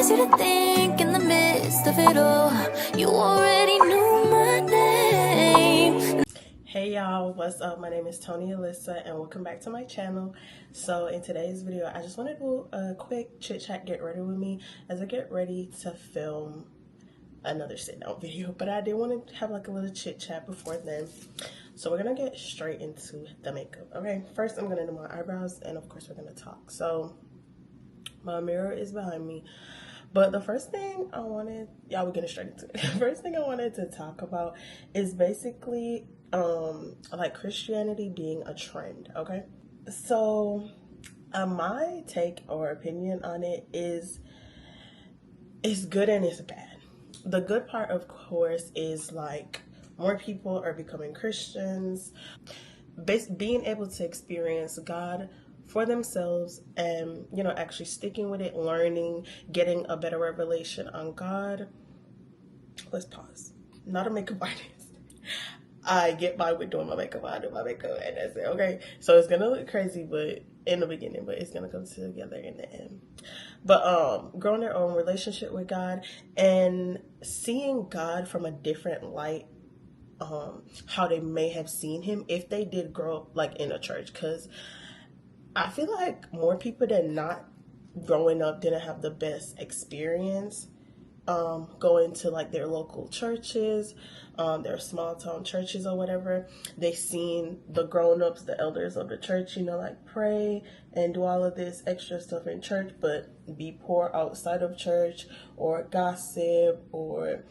cause you to think in the midst of it all, you already knew my name. Hey y'all, what's up? My name is Tony Alyssa and welcome back to my channel. So in today's video, I just want to do a quick chit chat, get ready with me as I get ready to film another sit down video, but I did want to have like a little chit chat before then. So we're gonna get straight into the makeup. Okay, first I'm gonna do my eyebrows and of course we're gonna talk. So my mirror is behind me, but the first thing I wanted, y'all, we're getting straight into it. The first thing I wanted to talk about is basically like Christianity being a trend. Okay, so my take or opinion on it is it's good and it's bad. The good part, of course, is like more people are becoming Christians, being able to experience God for themselves and, you know, actually sticking with it, learning, getting a better revelation on God. Let's pause. Not a makeup artist. I get by with doing my makeup. I do my makeup and that's it, okay? So it's gonna look crazy, but in the beginning, but it's gonna come together in the end. But growing their own relationship with God and seeing God from a different light, how they may have seen him if they did grow up like in a church, because I feel like more people than not growing up didn't have the best experience going to like their local churches, their small town churches or whatever. They seen the grown-ups, the elders of the church, you know, like pray and do all of this extra stuff in church, but be poor outside of church, or gossip, or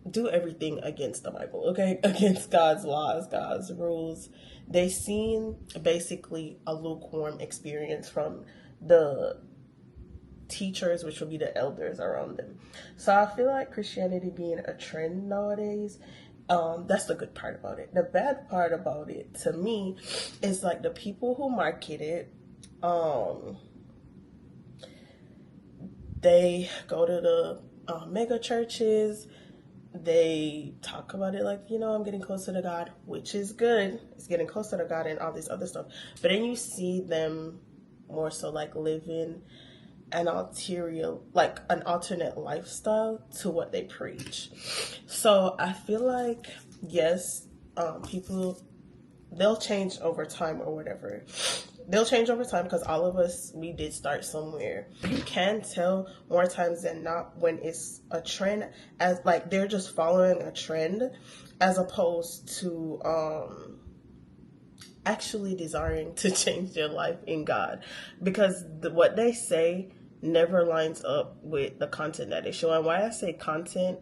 do everything against the Bible, okay? Against God's laws, God's rules. They seen basically a lukewarm experience from the teachers, which would be the elders around them. So I feel like Christianity being a trend nowadays, that's the good part about it. The bad part about it to me is like the people who market it, they go to the mega churches, they talk about it like, you know, I'm getting closer to God, which is good. It's getting closer to God and all this other stuff. But then you see them more so like living an alternate lifestyle to what they preach. So I feel like, yes, people, they'll change over time or whatever. They'll change over time because all of us, we did start somewhere. You can tell more times than not when it's a trend, as like they're just following a trend as opposed to actually desiring to change their life in God, because what they say never lines up with the content that they show. And why I say content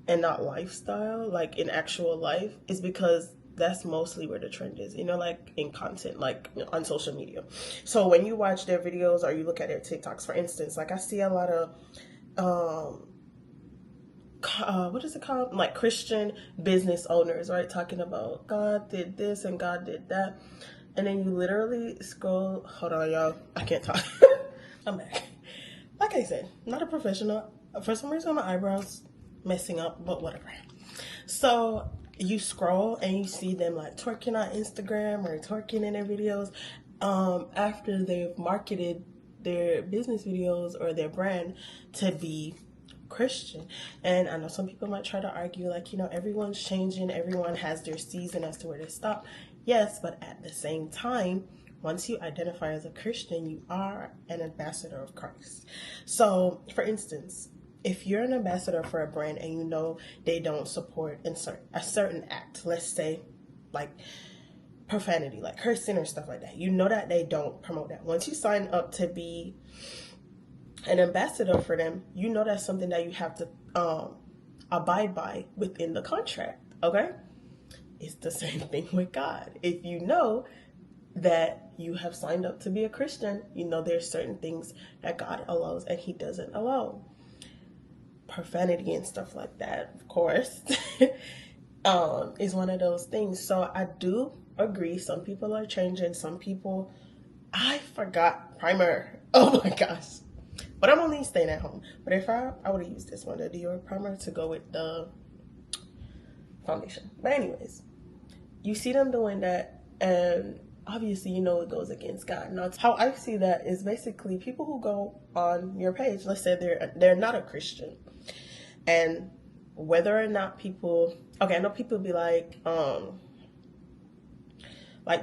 and not lifestyle, like in actual life, is because that's mostly where the trend is, you know, like in content, like on social media. So when you watch their videos or you look at their TikToks, for instance, like I see a lot of what is it called, like Christian business owners, right, talking about God did this and God did that, and then you literally scroll. Hold on, y'all, I can't talk. I'm back. Like I said, not a professional. For some reason my eyebrows messing up, but whatever. So you scroll and you see them like twerking on Instagram or twerking in their videos after they've marketed their business videos or their brand to be Christian. And I know some people might try to argue like, you know, everyone's changing, everyone has their season as to where they stop. Yes, but at the same time, once you identify as a Christian, you are an ambassador of Christ. So for instance, if you're an ambassador for a brand and you know they don't support a certain act, let's say like profanity, like cursing or stuff like that, you know that they don't promote that. Once you sign up to be an ambassador for them, you know that's something that you have to abide by within the contract, okay? It's the same thing with God. If you know that you have signed up to be a Christian, you know there's certain things that God allows and he doesn't allow. Profanity and stuff like that, of course, is one of those things. So I do agree, some people are changing, some people, I forgot primer. Oh my gosh. But I'm only staying at home. But if I would have used this one, the Dior primer, to go with the foundation. But anyways, you see them doing that, and obviously, you know, it goes against God. Now, how I see that is basically people who go on your page, let's say they're not a Christian, and whether or not people, okay, I know people be like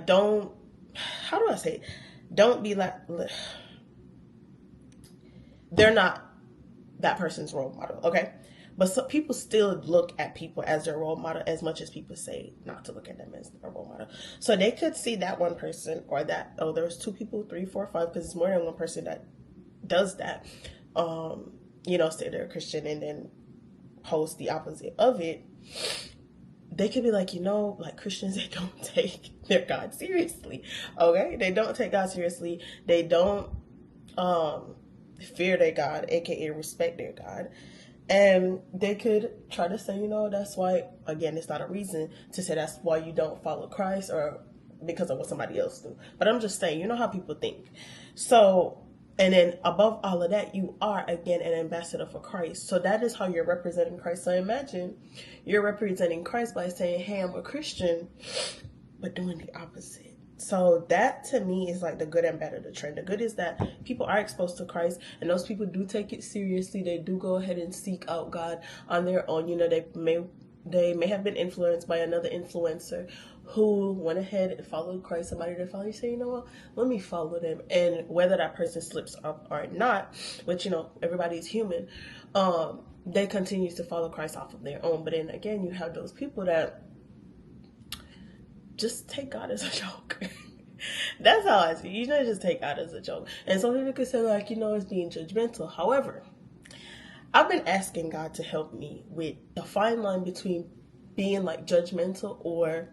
don't, how do I say it? Don't be like, they're not that person's role model, okay? But some people still look at people as their role model as much as people say not to look at them as their role model. So they could see that one person, or that, oh, there's 2 people, 3, 4, 5, because it's more than one person that does that. You know, say they're a Christian and then post the opposite of it. They could be like, you know, like Christians, they don't take their God seriously. Okay? They don't take God seriously. They don't fear their God, aka respect their God. And they could try to say, you know, that's why, again, it's not a reason to say that's why you don't follow Christ or because of what somebody else do. But I'm just saying, you know how people think. So, and then above all of that, you are, again, an ambassador for Christ. So that is how you're representing Christ. So imagine you're representing Christ by saying, hey, I'm a Christian, but doing the opposite. So that to me is like the good and bad of the trend. The good is that people are exposed to Christ, and those people do take it seriously. They do go ahead and seek out God on their own. You know, they may have been influenced by another influencer who went ahead and followed Christ. Somebody they follow, you say, you know what, let me follow them. And whether that person slips up or not, which, you know, everybody's human, they continue to follow Christ off of their own. But then again, you have those people that just take God as a joke. That's how I see it. You know, just take God as a joke. And some people could say, like, you know, it's being judgmental. However, I've been asking God to help me with the fine line between being like judgmental, or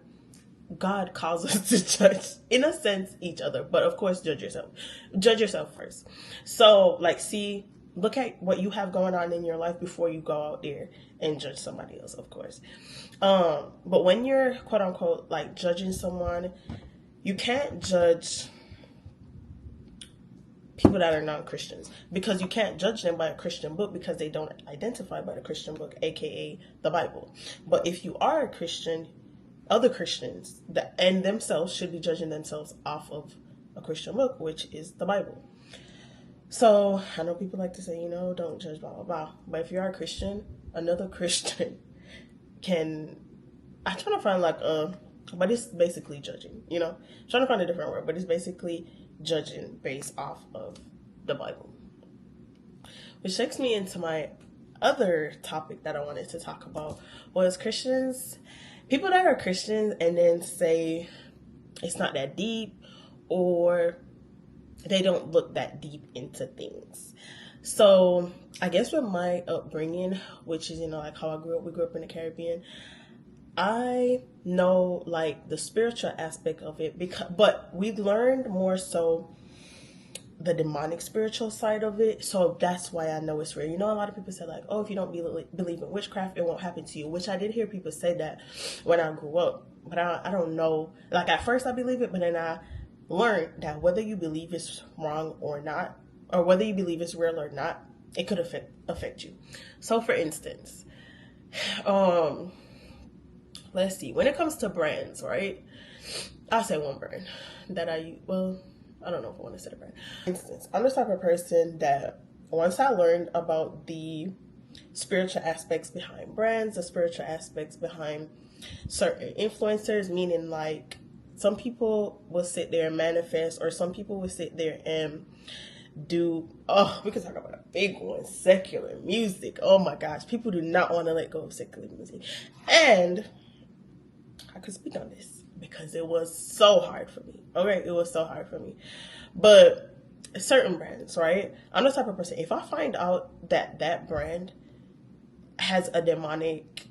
God calls us to judge, in a sense, each other. But of course, judge yourself. Judge yourself first. So, like, look at what you have going on in your life before you go out there and judge somebody else, of course. But when you're, quote unquote, like judging someone, you can't judge people that are non-Christians, because you can't judge them by a Christian book because they don't identify by the Christian book, aka the Bible. But if you are a Christian, other Christians and themselves should be judging themselves off of a Christian book, which is the Bible. So I know people like to say, you know, don't judge, blah, blah, blah. But if you are a Christian, another Christian I'm trying to find but it's basically judging, you know? I'm trying to find a different word, but it's basically judging based off of the Bible. Which takes me into my other topic that I wanted to talk about, was people that are Christians and then say it's not that deep, or they don't look that deep into things. So I guess with my upbringing, which is, you know, like how we grew up in the Caribbean, I know like the spiritual aspect of it, but we learned more so the demonic spiritual side of it. So that's why I know it's real. You know, a lot of people say like, oh, if you don't believe in witchcraft, it won't happen to you, which I did hear people say that when I grew up. But I don't know. Like at first I believe it, but then I learned that whether you believe it's wrong or not, or whether you believe it's real or not, it could affect you. So for instance, let's see, when it comes to brands, right? I'll say one brand that I use. Well, I don't know if I want to say the brand. For instance, I'm the type of person that once I learned about the spiritual aspects behind brands, the spiritual aspects behind certain influencers, meaning like some people will sit there and manifest, or some people will sit there and we can talk about a big one, secular music. Oh my gosh, people do not want to let go of secular music. And I could speak on this because it was so hard for me. Okay, it was so hard for me. But certain brands, right? I'm the type of person, if I find out that brand has a demonic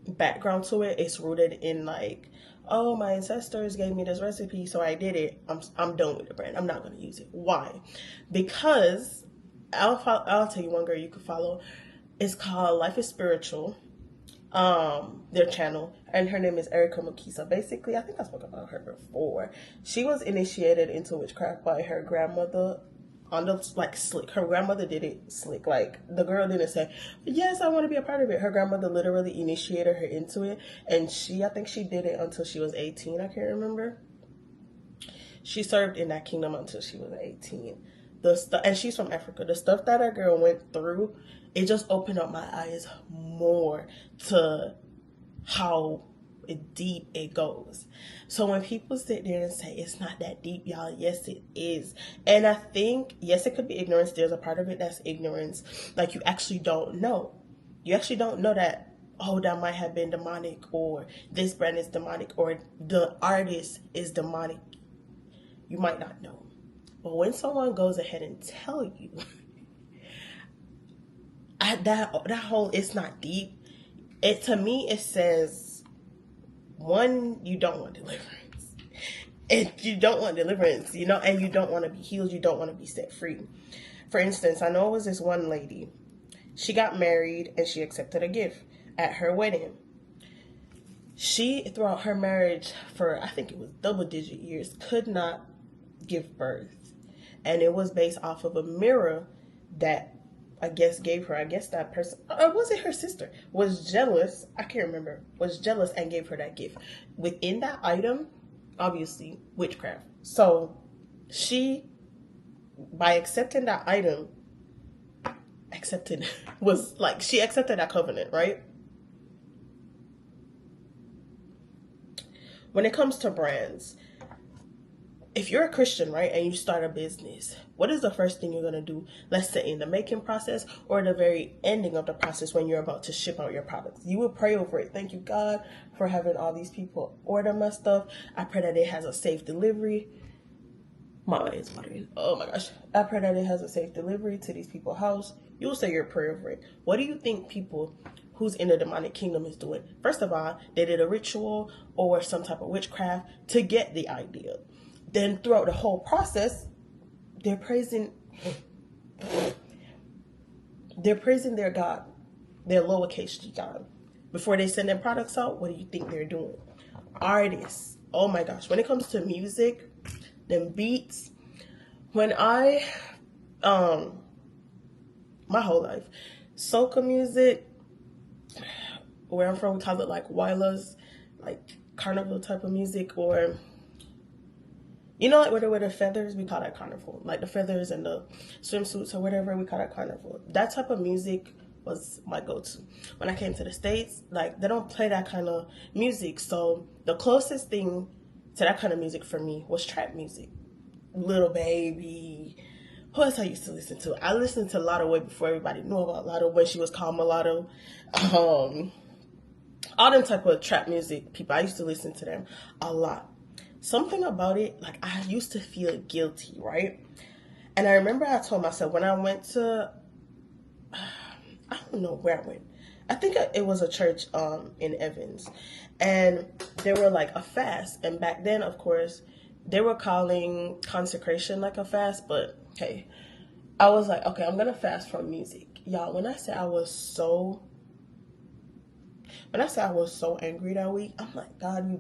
background to it, it's rooted in like, oh, my ancestors gave me this recipe, so I did it, I'm done with the brand. I'm not going to use it. Why? Because I'll tell you one girl you could follow. It's called Life is Spiritual. Their channel, and her name is Erica Mukisa. Basically, I think I spoke about her before. She was initiated into witchcraft by her grandmother on the slick. Her grandmother did it slick. Like the girl didn't say, yes, I want to be a part of it. Her grandmother literally initiated her into it, and I think she did it until she was 18. I can't remember. She served in that kingdom until she was 18. And she's from Africa. The stuff that our girl went through, it just opened up my eyes more to how deep it goes. So when people sit there and say it's not that deep, y'all, yes it is. And I think, yes, it could be ignorance. There's a part of it that's ignorance. Like, you actually don't know. You actually don't know that, oh, that might have been demonic, or this brand is demonic, or the artist is demonic. You might not know. But when someone goes ahead and tell you that whole it's not deep, it, to me, it says, one, you don't want deliverance. And you don't want deliverance, you know, and you don't want to be healed. You don't want to be set free. For instance, I know it was this one lady. She got married and she accepted a gift at her wedding. She, throughout her marriage for, I think it was double-digit years, could not give birth. And it was based off of a mirror that I guess that person, or was it her sister, was jealous, I can't remember, was jealous and gave her that gift. Within that item, obviously, witchcraft. So she, by accepting that item, she accepted that covenant, right? When it comes to brands, if you're a Christian, right, and you start a business, what is the first thing you're going to do? Let's say in the making process or the very ending of the process when you're about to ship out your products. You will pray over it. Thank you, God, for having all these people order my stuff. I pray that it has a safe delivery. My eye is watering. Oh my gosh. I pray that it has a safe delivery to these people's house. You'll say your prayer over it. What do you think people who's in the demonic kingdom is doing? First of all, they did a ritual or some type of witchcraft to get the idea. Then throughout the whole process, they're praising their God, their lowercase g God. Before they send their products out, what do you think they're doing? Artists. Oh my gosh. When it comes to music, them beats, when I, my whole life, soca music, where I'm from, we call it like wailas, like carnival type of music, or, you know, like where the feathers, we call that carnival. Like the feathers and the swimsuits or whatever, we call that carnival. That type of music was my go-to. When I came to the States, like, they don't play that kind of music. So the closest thing to that kind of music for me was trap music. Little Baby. Who else I used to listen to? I listened to Lotto way before everybody knew about Lotto, when she was called Mulatto. All them type of trap music people, I used to listen to them a lot. Something about it, like, I used to feel guilty, right? And I remember I told myself when I went to, I don't know where I went. I think it was a church in Evans. And they were like a fast. And back then, of course, they were calling consecration like a fast. But hey, I was like, okay, I'm going to fast from music. Y'all, when I say I was so angry that week, I'm like, God, you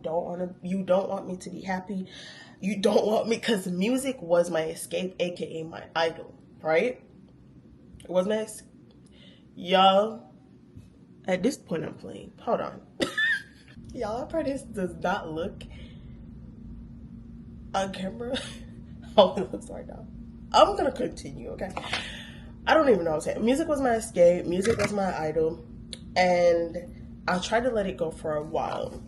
don't want me to be happy. You don't want me, because music was my escape, aka my idol, right? It was my y'all. At this point, I'm playing. Hold on. Y'all, probably this does not look on camera how it looks right now. I'm gonna continue, okay? I don't even know what I'm saying. Music was my escape. Music was my idol, and I tried to let it go for a while.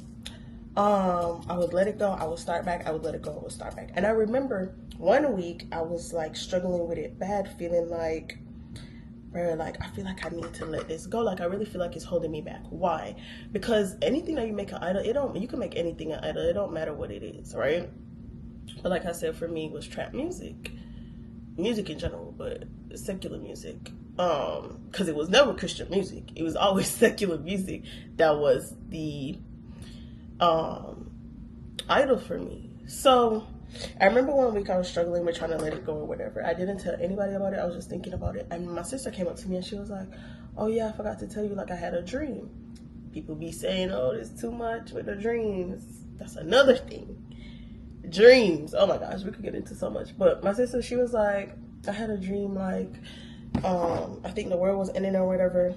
I would let it go. I would start back. I would let it go. I would start back. And I remember one week I was like struggling with it bad, feeling like, bro, like, I feel like I need to let this go. Like, I really feel like it's holding me back. Why? Because anything that you make an idol, you can make anything an idol. It don't matter what it is, right? But like I said, for me, it was trap music in general, but secular music. Because it was never Christian music. It was always secular music that was the idol for me. So I remember one week I was struggling with trying to let it go or whatever. I didn't tell anybody about it. I was just thinking about it. And my sister came up to me and she was like, oh yeah, I forgot to tell you, like, I had a dream. People be saying, oh, there's too much with the dreams. That's another thing. Dreams. Oh my gosh, we could get into so much. But my sister, she was like, I had a dream, like, I think the world was ending or whatever.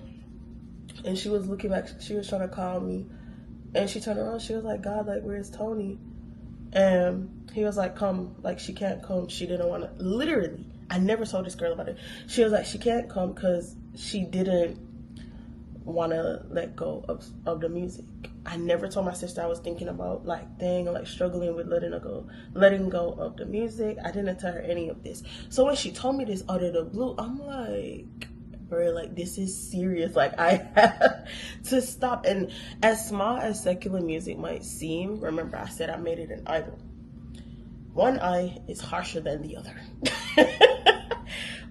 And she was looking back, she was trying to call me. And she turned around, she was like, God, like, where's Tony? And he was like, come, like, she can't come. She didn't want to, literally, I never told this girl about it. She was like, she can't come because she didn't want to let go of the music. I never told my sister I was thinking about, like, dang, like, struggling with letting go of the music. I didn't tell her any of this. So when she told me this out of the blue, I'm like, bro, like, this is serious. Like, I have to stop. And as small as secular music might seem, remember I said I made it an idol. One eye is harsher than the other.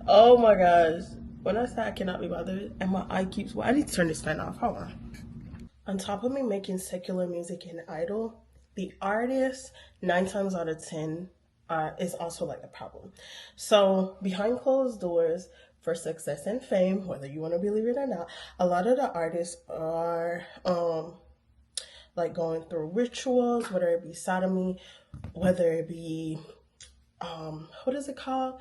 Oh my gosh. When I say I cannot be bothered and my eye keeps, well, I need to turn this fan off. Hold on. On top of me making secular music an idol, the artist, 9 times out of 10, is also like a problem. So behind closed doors, for success and fame, whether you want to believe it or not, a lot of the artists are like going through rituals, whether it be sodomy, whether it be what is it called?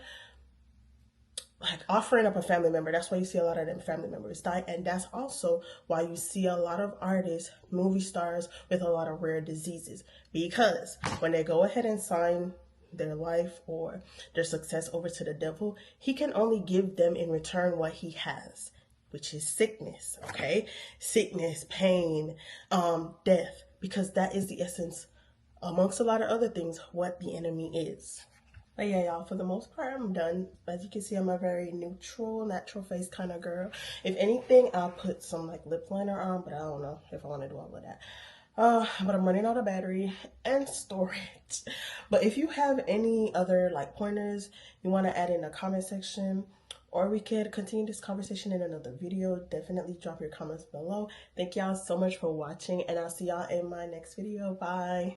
Like offering up a family member. That's why you see a lot of them family members die. And that's also why you see a lot of artists, movie stars with a lot of rare diseases. Because when they go ahead and sign their life or their success over to the devil, he can only give them in return what he has, which is sickness, okay? Sickness, pain, death, because that is the essence, amongst a lot of other things, what the enemy is. But yeah, y'all, for the most part, I'm done. As you can see, I'm a very neutral, natural face kind of girl. If anything, I'll put some like lip liner on, but I don't know if I want to do all of that. But I'm running out of battery and storage. But if you have any other like pointers you want to add in the comment section, or we could continue this conversation in another video, definitely drop your comments below. Thank y'all so much for watching, and I'll see y'all in my next video. Bye.